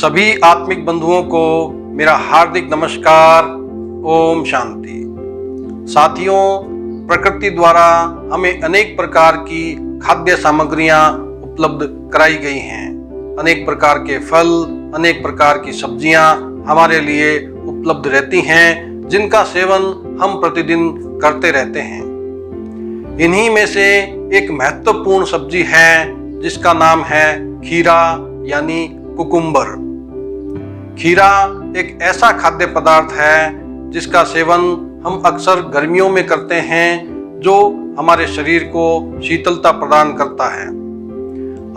सभी आत्मिक बंधुओं को मेरा हार्दिक नमस्कार। ओम शांति। साथियों, प्रकृति द्वारा हमें अनेक प्रकार की खाद्य सामग्रियां उपलब्ध कराई गई हैं। अनेक प्रकार के फल, अनेक प्रकार की सब्जियां हमारे लिए उपलब्ध रहती हैं, जिनका सेवन हम प्रतिदिन करते रहते हैं। इन्हीं में से एक महत्वपूर्ण सब्जी है जिसका नाम है खीरा यानी कुकुम्बर। खीरा एक ऐसा खाद्य पदार्थ है जिसका सेवन हम अक्सर गर्मियों में करते हैं, जो हमारे शरीर को शीतलता प्रदान करता है।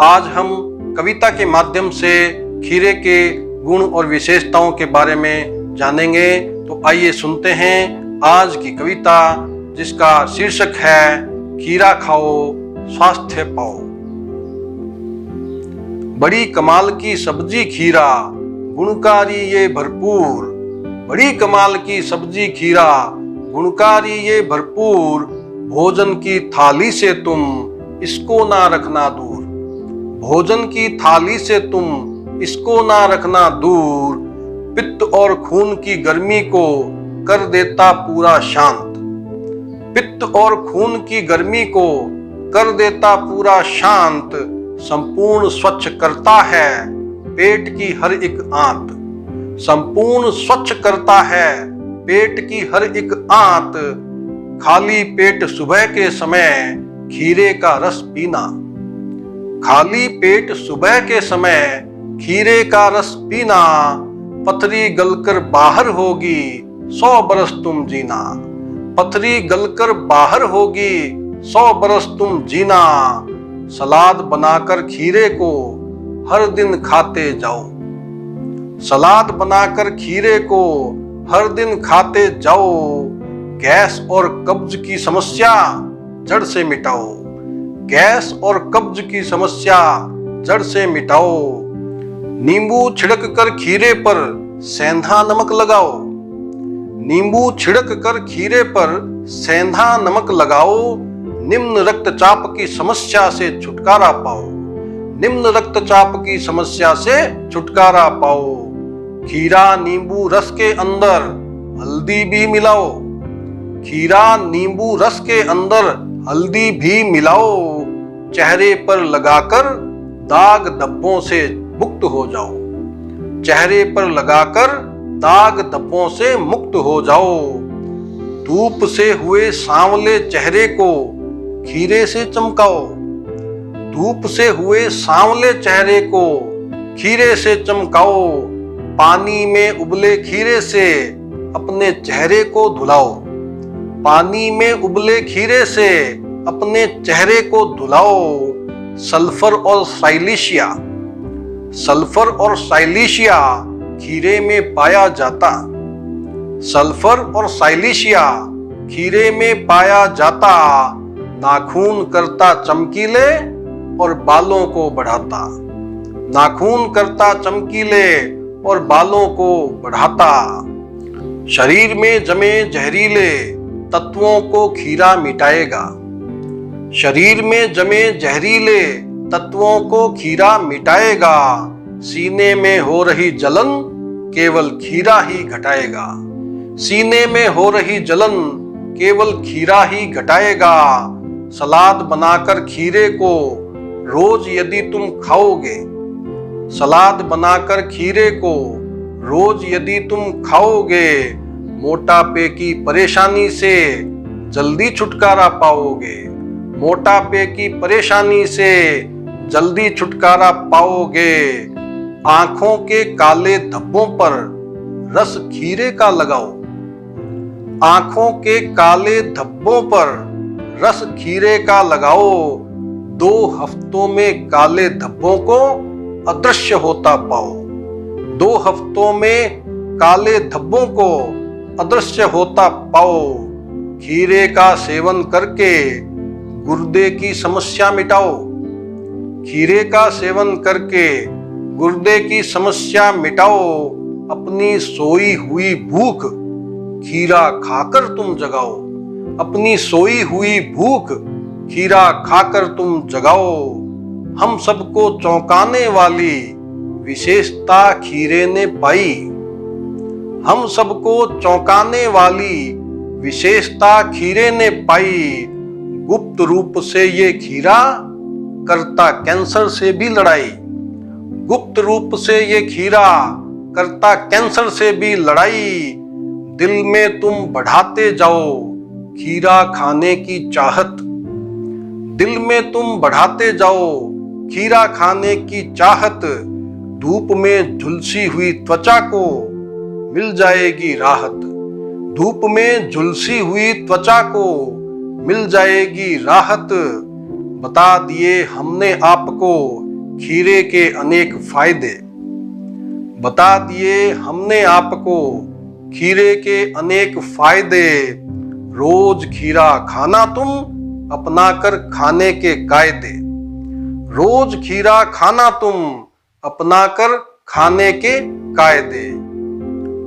आज हम कविता के माध्यम से खीरे के गुण और विशेषताओं के बारे में जानेंगे। तो आइए सुनते हैं आज की कविता, जिसका शीर्षक है खीरा खाओ स्वास्थ्य पाओ। बड़ी कमाल की सब्जी खीरा, गुणकारी ये भरपूर। बड़ी कमाल की सब्जी खीरा, गुणकारी ये भरपूर। भोजन की थाली से तुम इसको ना रखना दूर। भोजन की थाली से तुम इसको ना रखना दूर। पित्त और खून की गर्मी को कर देता पूरा शांत। पित्त और खून की गर्मी को कर देता पूरा शांत। संपूर्ण स्वच्छ करता है पेट की हर एक आंत। संपूर्ण स्वच्छ करता है पेट की हर एक आंत। खाली पेट सुबह के समय खीरे का रस पीना। खाली पेट सुबह के समय खीरे का रस पीना। पथरी गलकर बाहर होगी 100 बरस तुम जीना। पथरी गलकर बाहर होगी 100 बरस तुम जीना। सलाद बनाकर खीरे को हर दिन खाते जाओ। सलाद बनाकर खीरे को हर दिन खाते जाओ। गैस और कब्ज की समस्या जड़ से मिटाओ। गैस और कब्ज की समस्या जड़ से मिटाओ। नींबू छिड़क कर खीरे पर सेंधा नमक लगाओ। नींबू छिड़क कर खीरे पर सेंधा नमक लगाओ। निम्न रक्तचाप की समस्या से छुटकारा पाओ। निम्न रक्तचाप की समस्या से छुटकारा पाओ। खीरा नींबू रस के अंदर हल्दी भी मिलाओ। खीरा नींबू रस के अंदर हल्दी भी मिलाओ। चेहरे पर लगाकर दाग धब्बों से मुक्त हो जाओ। चेहरे पर लगाकर दाग धब्बों से मुक्त हो जाओ। धूप से हुए सांवले चेहरे को खीरे से चमकाओ। धूप से हुए सांवले चेहरे को खीरे से चमकाओ। पानी में उबले खीरे से अपने चेहरे को धुलाओ। पानी में उबले खीरे से अपने चेहरे को धुलाओ। सल्फर और साइलिशिया, सल्फर और साइलिशिया खीरे में पाया जाता। सल्फर और साइलिशिया खीरे में पाया जाता। नाखून करता चमकीले और बालों को बढ़ाता। नाखून करता चमकीले और बालों को बढ़ाता। शरीर में जमे जहरीले तत्वों को खीरा मिटाएगा। शरीर में जमे जहरीले तत्वों को खीरा मिटाएगा। सीने में हो रही जलन केवल खीरा ही घटाएगा। सीने में हो रही जलन केवल खीरा ही घटाएगा। सलाद बनाकर खीरे को रोज यदि तुम खाओगे, सलाद बनाकर खीरे को रोज यदि तुम खाओगे, मोटापे की परेशानी से जल्दी छुटकारा पाओगे। मोटापे की परेशानी से जल्दी छुटकारा पाओगे। आंखों के काले धब्बों पर रस खीरे का लगाओ। आंखों के काले धब्बों पर रस खीरे का लगाओ। 2 हफ्तों में काले धब्बों को अदृश्य होता पाओ। 2 हफ्तों में काले धब्बों को अदृश्य होता पाओ। खीरे का सेवन करके गुर्दे की समस्या मिटाओ। खीरे का सेवन करके गुर्दे की समस्या मिटाओ। अपनी सोई हुई भूख खीरा खाकर तुम जगाओ। अपनी सोई हुई भूख खीरा खाकर तुम जगाओ। हम सबको चौंकाने वाली विशेषता खीरे ने पाई। हम सबको चौंकाने वाली विशेषता खीरे ने पाई। गुप्त रूप से ये खीरा करता कैंसर से भी लड़ाई। गुप्त रूप से ये खीरा करता कैंसर से भी लड़ाई। दिल में तुम बढ़ाते जाओ खीरा खाने की चाहत। दिल में तुम बढ़ाते जाओ खीरा खाने की चाहत। धूप में झुलसी हुई त्वचा को मिल जाएगी राहत। धूप में झुलसी हुई त्वचा को मिल जाएगी राहत। बता दिए हमने आपको खीरे के अनेक फायदे। बता दिए हमने आपको खीरे के अनेक फायदे। रोज खीरा खाना तुम अपना कर खाने के कायदे। रोज खीरा खाना तुम अपना कर खाने के कायदे।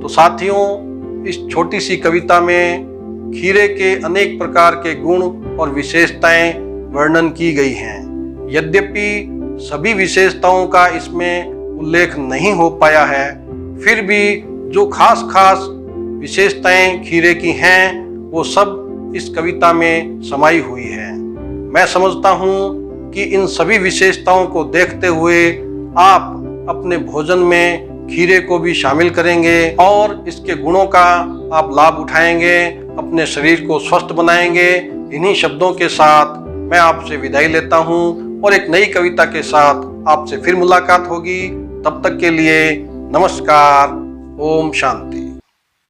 तो साथियों, इस छोटी सी कविता में खीरे के अनेक प्रकार के गुण और विशेषताएं वर्णन की गई हैं। यद्यपि सभी विशेषताओं का इसमें उल्लेख नहीं हो पाया है, फिर भी जो खास खास विशेषताएं खीरे की हैं वो सब इस कविता में समाई हुई है। मैं समझता हूँ कि इन सभी विशेषताओं को देखते हुए आप अपने भोजन में खीरे को भी शामिल करेंगे और इसके गुणों का आप लाभ उठाएंगे, अपने शरीर को स्वस्थ बनाएंगे। इन्हीं शब्दों के साथ मैं आपसे विदाई लेता हूँ और एक नई कविता के साथ आपसे फिर मुलाकात होगी। तब तक के लिए नमस्कार। ओम शांति।